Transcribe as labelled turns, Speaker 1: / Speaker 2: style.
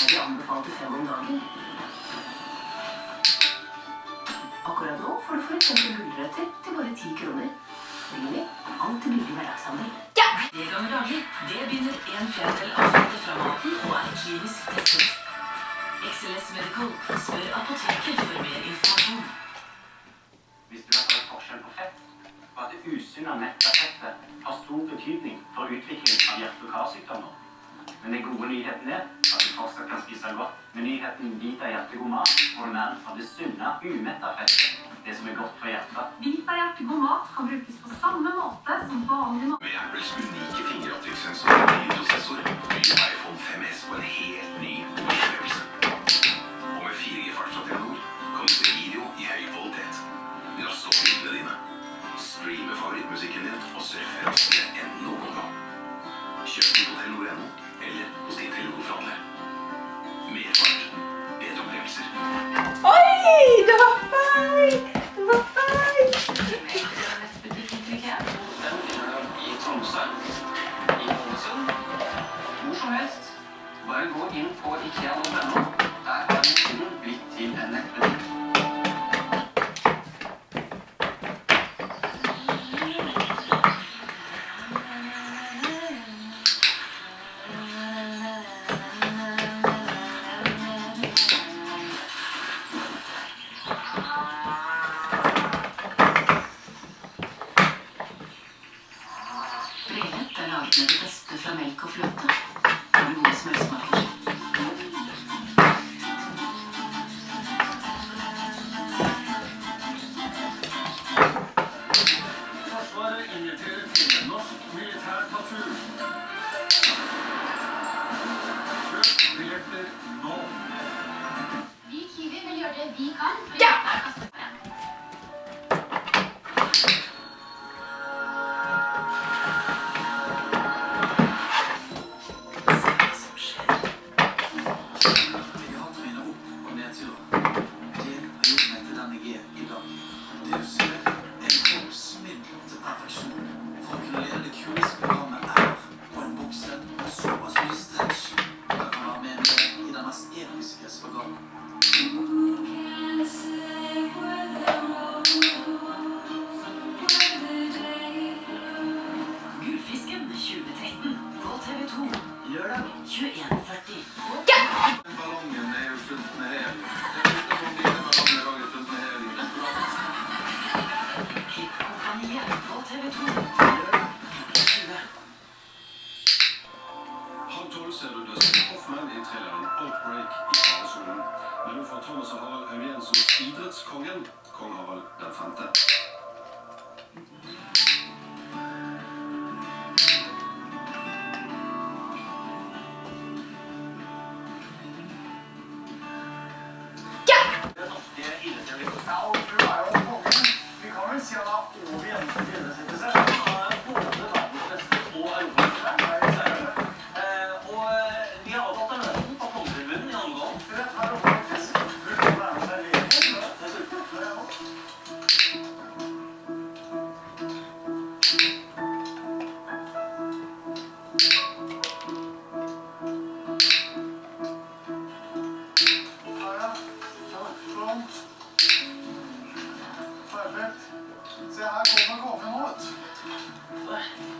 Speaker 1: er de anbefalte 5 om dagen. Akkurat nå får du for eksempel gulrøtter til bare 10 kroner. Rimi, alltid billig hverdagshandel. Ja! 3 ganger daglig. Det binder 1/4 av fettet fra maten og er klinisk testet. XLS Medical spør apoteket for mer informasjon.
Speaker 2: Hvis du har forskjell på fett, og at det usunne metafettet har stor betydning for utvikling av hjerte- og karsykdommer. Men den gode nyheten er at du fortsatt kan spise godt. Med nyheten Vita Hjertegod mat får du mer av det sunne, umetta fettet. Det som er godt for hjertet.
Speaker 3: Vita Hjertegod mat kan brukes på samme måte som vanlig mat.
Speaker 4: Med Apples unike fingeravtrykkssensor og bioprosessor byr iPhone 5S på en helt ny opplevelse. Og med 4G-fart fra Telenor kan du se video i høy kvalitet. Last opp bildene dine. Streame favorittmusikken din og surfe raskere enn noen gang. Kjøp den på Telenor.no eller hos din Telenor-forhandler. Mer fart, bedre opplevelser.
Speaker 3: Oi, det var feil! Det var feil!
Speaker 2: Den finner du i Tromsø, i Ålesund, hvor som helst. Bare gå inn på IKEA.no. Der har nettsiden blitt til en nettbutikk.
Speaker 1: Bremett er laget med det beste fra melk og fløte. Og gode smørsmaker.
Speaker 2: Forsvaret inviterer til norsk militær natur. Kjøp billetter nå.
Speaker 3: Vi i Kiwi vil gjøre det vi kan.
Speaker 1: Ja! Gullfisken 2013 på TV 2. Lørdag 21:40.
Speaker 4: Ballongen er jo fullt med hev. Jeg vet ikke om dine ballonger også er fullt med hev i restauranten.
Speaker 1: Klippkompaniet på TV 2. Lørdag 20:20.
Speaker 5: Halv 12 ser du Dustin Hoffman i thrilleren Outbreak i faresonen. Men du får Thomas og Harald Augen som idrettskongen, kong Harald den 5.
Speaker 2: Det norske idrettslivet. Ja, og du er jo kongen. Vi kan vel si han har over gjennomsnittlig idrettslittelse. Han er både verdensmester og europamester. Og vi har avtalt en møte på Kongetribunen i Ålgård. Det er jo faktisk mulig å være med seg lenge. Perfekt. Se, her kommer kongen nå, vet du.